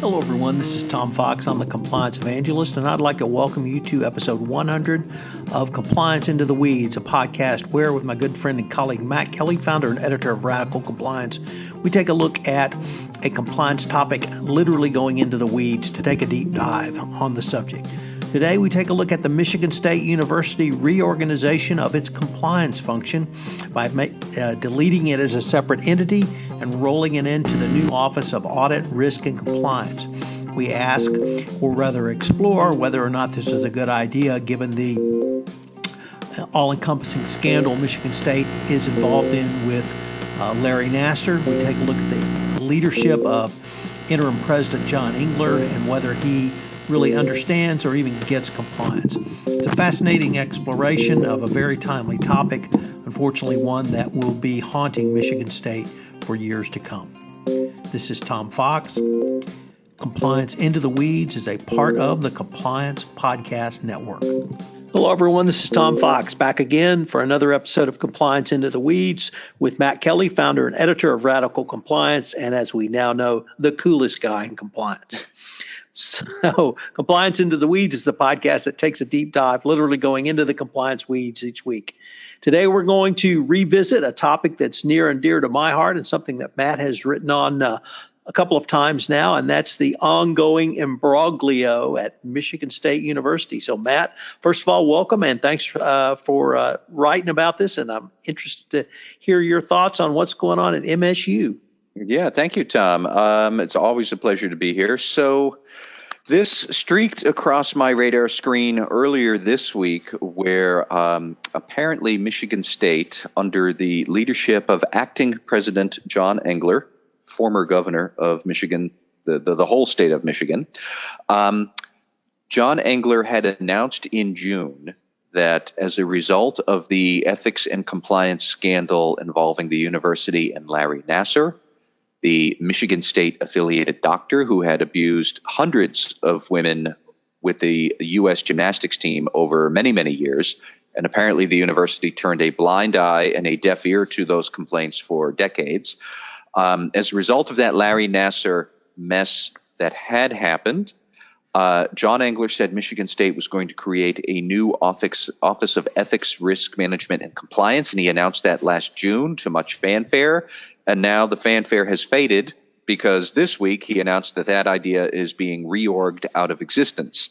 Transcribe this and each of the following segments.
Hello, everyone. This is Tom Fox. I'm the Compliance Evangelist, and I'd like to welcome you to episode 100 of Compliance Into the Weeds, a podcast where, with my good friend and colleague Matt Kelly, founder and editor of Radical Compliance, we take a look at a compliance topic, literally going into the weeds to take a deep dive on the subject. Today, we take a look at the Michigan State University reorganization of its compliance function by deleting it as a separate entity and rolling it into the new Office of Audit, Risk, and Compliance. We ask, or rather explore, whether or not this is a good idea given the all-encompassing scandal Michigan State is involved in with Larry Nassar. We take a look at the leadership of interim President John Engler and whether he really understands or even gets compliance. It's a fascinating exploration of a very timely topic, unfortunately one that will be haunting Michigan State for years to come. This is Tom Fox. Compliance Into the Weeds is a part of the Compliance Podcast Network. Hello, everyone. This is Tom Fox, back again for another episode of Compliance Into the Weeds with Matt Kelly, founder and editor of Radical Compliance, and as we now know, the coolest guy in compliance. So, Compliance Into the Weeds is the podcast that takes a deep dive, literally going into the compliance weeds each week. Today, we're going to revisit a topic that's near and dear to my heart and something that Matt has written on a couple of times now, and that's the ongoing imbroglio at Michigan State University. So, Matt, first of all, welcome, and thanks for writing about this, and I'm interested to hear your thoughts on what's going on at MSU. Yeah, thank you, Tom. It's always a pleasure to be here. So this streaked across my radar screen earlier this week where apparently Michigan State, under the leadership of acting President John Engler, former governor of Michigan, the whole state of Michigan, John Engler had announced in June that as a result of the ethics and compliance scandal involving the university and Larry Nassar, the Michigan State affiliated doctor who had abused hundreds of women with the U.S. gymnastics team over many, many years. And apparently the university turned a blind eye and a deaf ear to those complaints for decades. As a result of that Larry Nassar mess that had happened, John Engler said Michigan State was going to create a new Office of Ethics, Risk Management, and Compliance, and he announced that last June to much fanfare. And now the fanfare has faded because this week he announced that idea is being reorged out of existence.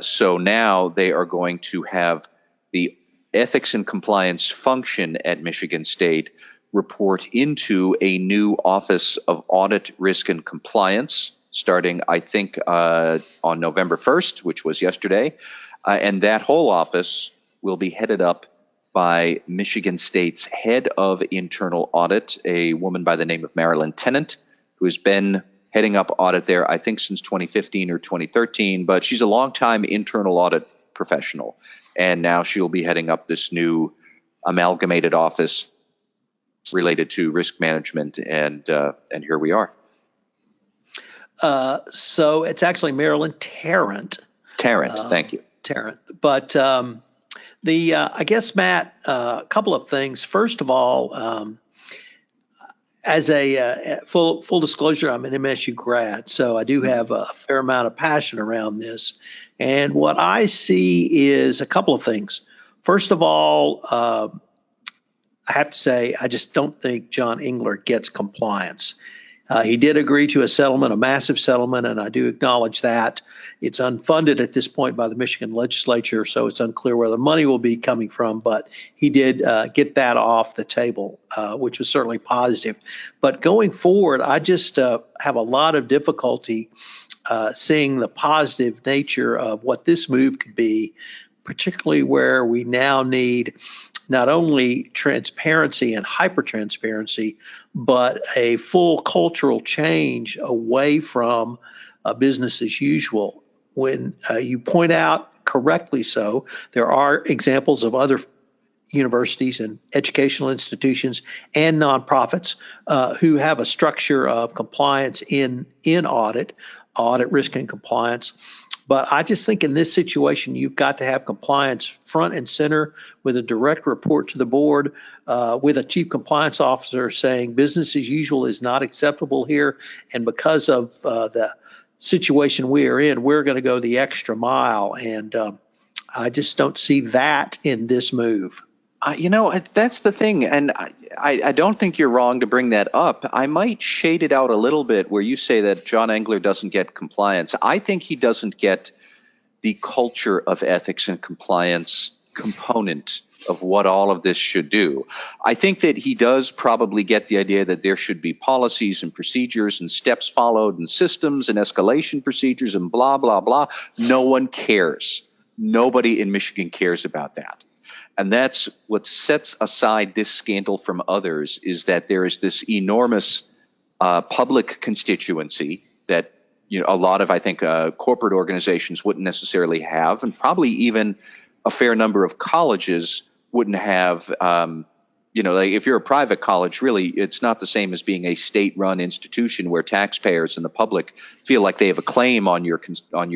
So now they are going to have the ethics and compliance function at Michigan State report into a new Office of Audit, Risk, and Compliance, starting, I think, on November 1st, which was yesterday. And that whole office will be headed up by Michigan State's head of internal audit, a woman by the name of Marilyn Tarrant, who has been heading up audit there, I think, since 2015 or 2013. But she's a longtime internal audit professional. And now she'll be heading up this new amalgamated office related to risk management. And here we are. So it's actually Marilyn Tarrant. Tarrant, thank you. Tarrant. But I guess, Matt, a couple of things. First of all, as a full disclosure, I'm an MSU grad, so I do have a fair amount of passion around this. And what I see is a couple of things. First of all, I have to say, I just don't think John Engler gets compliance. He did agree to a settlement, a massive settlement, and I do acknowledge that. It's unfunded at this point by the Michigan legislature, so it's unclear where the money will be coming from, but he did get that off the table, which was certainly positive. But going forward, I just have a lot of difficulty seeing the positive nature of what this move could be, particularly where we now need not only transparency and hyper-transparency, but a full cultural change away from business as usual. When you point out correctly so, there are examples of other universities and educational institutions and nonprofits who have a structure of compliance in audit, risk, and compliance. But I just think in this situation, you've got to have compliance front and center with a direct report to the board, with a chief compliance officer saying business as usual is not acceptable here. And because of the situation we are in, we're going to go the extra mile. And I just don't see that in this move. That's the thing, and I don't think you're wrong to bring that up. I might shade it out a little bit where you say that John Engler doesn't get compliance. I think he doesn't get the culture of ethics and compliance component of what all of this should do. I think that he does probably get the idea that there should be policies and procedures and steps followed and systems and escalation procedures and blah, blah, blah. No one cares. Nobody in Michigan cares about that. And that's what sets aside this scandal from others, is that there is this enormous public constituency that a lot of, I think, corporate organizations wouldn't necessarily have, and probably even a fair number of colleges wouldn't have. Like if you're a private college, really, it's not the same as being a state-run institution where taxpayers and the public feel like they have a claim on your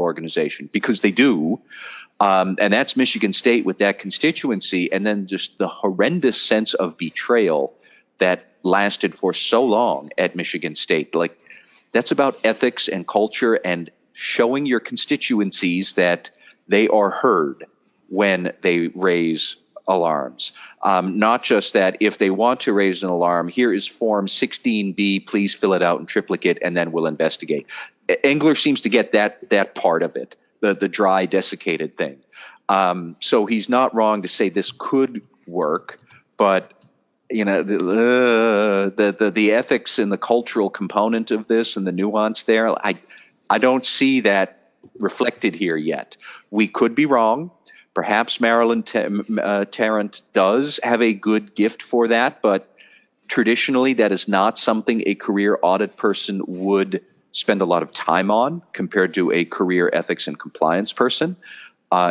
organization, because they do. And that's Michigan State with that constituency, and then just the horrendous sense of betrayal that lasted for so long at Michigan State. Like, that's about ethics and culture and showing your constituencies that they are heard when they raise alarms. Not just that if they want to raise an alarm, here is Form 16B, please fill it out in triplicate, and then we'll investigate. Engler seems to get that part of it. The dry, desiccated thing. So he's not wrong to say this could work, but the ethics and the cultural component of this and the nuance there, I don't see that reflected here yet. We could be wrong. Perhaps Marilyn Tarrant does have a good gift for that, but traditionally that is not something a career audit person would spend a lot of time on compared to a career ethics and compliance person.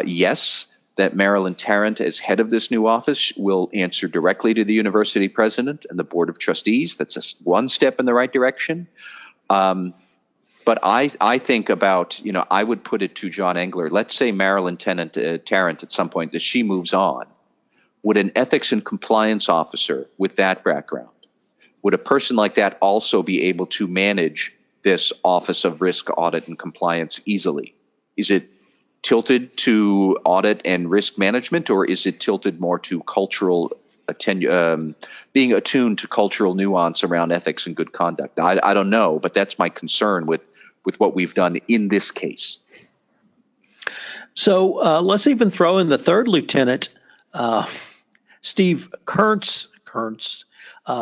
Yes, that Marilyn Tarrant, as head of this new office, will answer directly to the university president and the board of trustees. That's one step in the right direction. But I think about, I would put it to John Engler. Let's say Marilyn Tarrant at some point, that she moves on. Would an ethics and compliance officer with that background, would a person like that also be able to manage this Office of Risk, Audit, and Compliance easily? Is it tilted to audit and risk management, or is it tilted more to cultural being attuned to cultural nuance around ethics and good conduct? I don't know, but that's my concern with what we've done in this case. So let's even throw in the third lieutenant, Steve Kearns.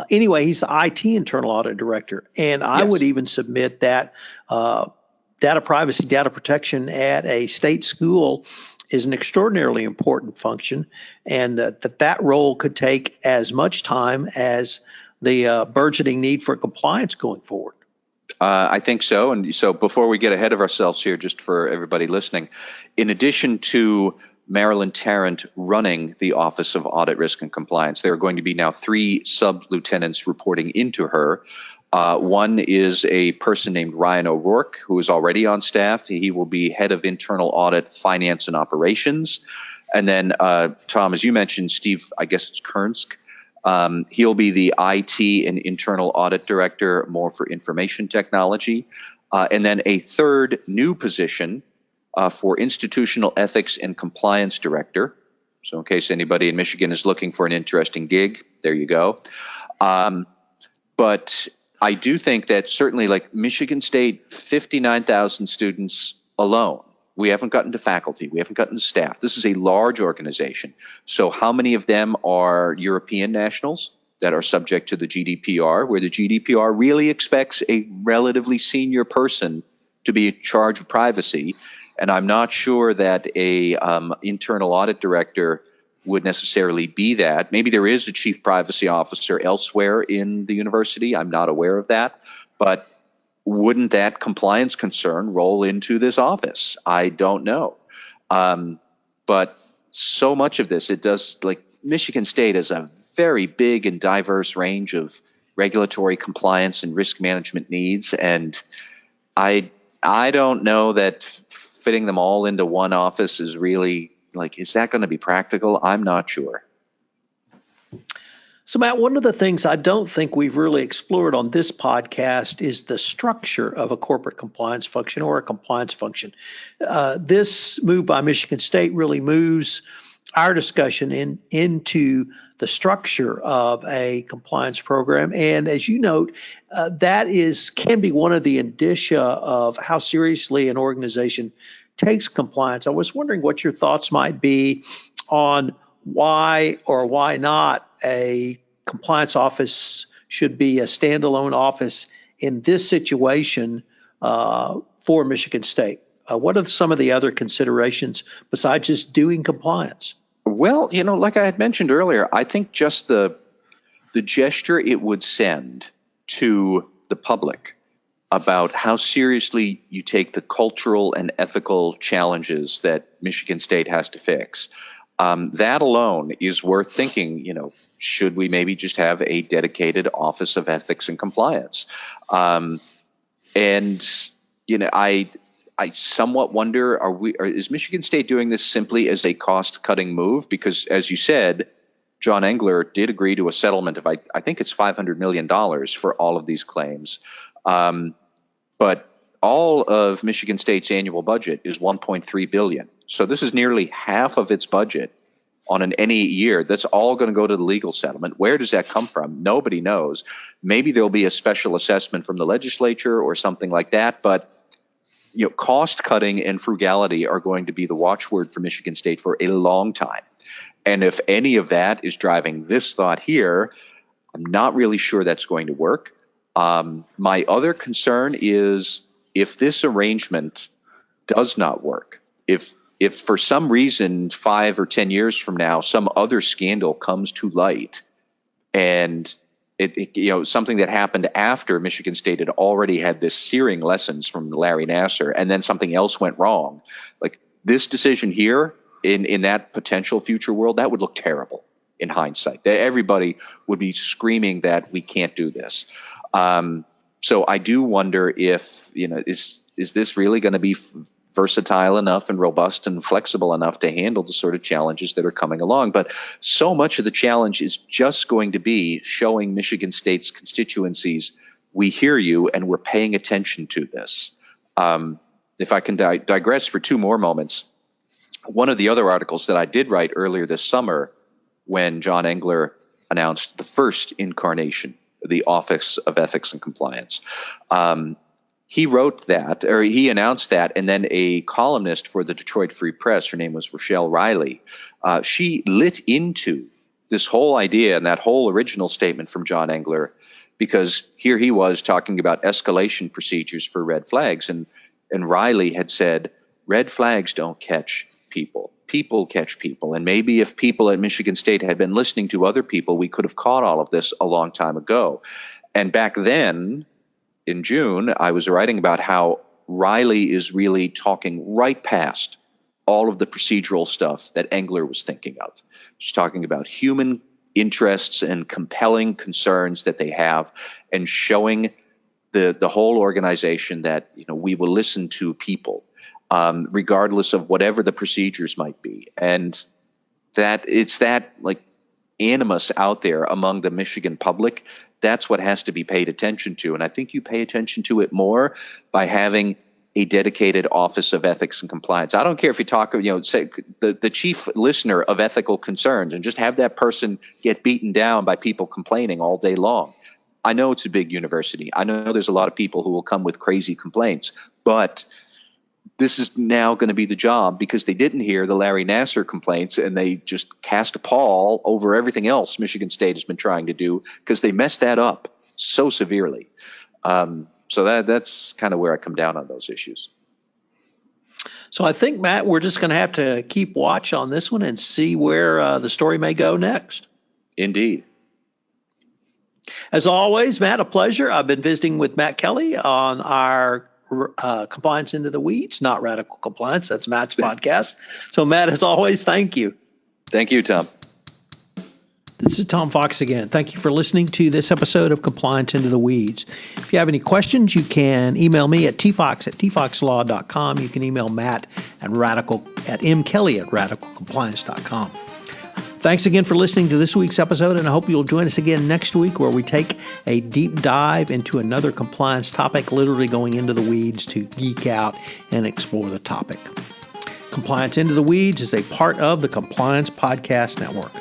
Anyway, he's the IT internal audit director. And I would even submit that data privacy, data protection at a state school is an extraordinarily important function, and that role could take as much time as the burgeoning need for compliance going forward. I think so. And so before we get ahead of ourselves here, just for everybody listening, in addition to Marilyn Tarrant running the Office of Audit, Risk, and Compliance, there are going to be now 3 sub-lieutenants reporting into her. One is a person named Ryan O'Rourke, who is already on staff. He will be head of internal audit, finance, and operations. And then, Tom, as you mentioned, Steve, I guess it's Kernsk. He'll be the IT and internal audit director, more for information technology. And then a third new position for institutional ethics and compliance director. So in case anybody in Michigan is looking for an interesting gig, there you go. But I do think that certainly, like Michigan State, 59,000 students alone. We haven't gotten to faculty. We haven't gotten to staff. This is a large organization. So how many of them are European nationals that are subject to the GDPR, where the GDPR really expects a relatively senior person to be in charge of privacy? And I'm not sure that a internal audit director would necessarily be that. Maybe there is a chief privacy officer elsewhere in the university. I'm not aware of that. But wouldn't that compliance concern roll into this office? I don't know. But so much of this, it does, like Michigan State has a very big and diverse range of regulatory compliance and risk management needs. And I don't know that fitting them all into one office is really, like, is that going to be practical? I'm not sure. So, Matt, one of the things I don't think we've really explored on this podcast is the structure of a corporate compliance function or a compliance function. This move by Michigan State really moves our discussion into the structure of a compliance program. And as you note, that can be one of the indicia of how seriously an organization takes compliance. I was wondering what your thoughts might be on why or why not a compliance office should be a standalone office in this situation for Michigan State. What are some of the other considerations besides just doing compliance? Well, like I had mentioned earlier, I think just the gesture it would send to the public about how seriously you take the cultural and ethical challenges that Michigan State has to fix. That alone is worth thinking, should we maybe just have a dedicated Office of Ethics and Compliance? I somewhat wonder, is Michigan State doing this simply as a cost-cutting move? Because, as you said, John Engler did agree to a settlement of, I think it's $500 million for all of these claims. But all of Michigan State's annual budget is $1.3 billion. So this is nearly half of its budget on any year. That's all going to go to the legal settlement. Where does that come from? Nobody knows. Maybe there'll be a special assessment from the legislature or something like that. But cost cutting and frugality are going to be the watchword for Michigan State for a long time. And if any of that is driving this thought here, I'm not really sure that's going to work. My other concern is if this arrangement does not work, if for some reason 5 or 10 years from now some other scandal comes to light and something that happened after Michigan State had already had this searing lessons from Larry Nassar, and then something else went wrong, like this decision here in that potential future world, that would look terrible in hindsight. Everybody would be screaming that we can't do this. So I do wonder if, is this really going to be versatile enough and robust and flexible enough to handle the sort of challenges that are coming along? But so much of the challenge is just going to be showing Michigan State's constituencies, we hear you and we're paying attention to this. If I can digress for 2 more moments, one of the other articles that I did write earlier this summer when John Engler announced the first incarnation of the Office of Ethics and Compliance, he wrote that, or he announced that, and then a columnist for the Detroit Free Press, her name was Rochelle Riley, she lit into this whole idea and that whole original statement from John Engler, because here he was talking about escalation procedures for red flags, and Riley had said, red flags don't catch people. People catch people. And maybe if people at Michigan State had been listening to other people, we could have caught all of this a long time ago. And back then, in June, I was writing about how Riley is really talking right past all of the procedural stuff that Engler was thinking of. She's talking about human interests and compelling concerns that they have, and showing the whole organization that we will listen to people, regardless of whatever the procedures might be, and that it's that like animus out there among the Michigan public. That's what has to be paid attention to. And I think you pay attention to it more by having a dedicated Office of Ethics and Compliance. I don't care if you talk, say the chief listener of ethical concerns, and just have that person get beaten down by people complaining all day long. I know it's a big university. I know there's a lot of people who will come with crazy complaints, but this is now going to be the job, because they didn't hear the Larry Nassar complaints and they just cast a pall over everything else Michigan State has been trying to do, because they messed that up so severely. So that's kind of where I come down on those issues. So I think, Matt, we're just going to have to keep watch on this one and see where the story may go next. Indeed. As always, Matt, a pleasure. I've been visiting with Matt Kelly on our Compliance Into the Weeds, not Radical Compliance. That's Matt's podcast. So, Matt, as always, thank you. Thank you, Tom. This is Tom Fox again. Thank you for listening to this episode of Compliance Into the Weeds. If you have any questions, you can email me at tfox@tfoxlaw.com. You can email Matt at mkelly@radicalcompliance.com. Thanks again for listening to this week's episode, and I hope you'll join us again next week where we take a deep dive into another compliance topic, literally going into the weeds to geek out and explore the topic. Compliance Into the Weeds is a part of the Compliance Podcast Network.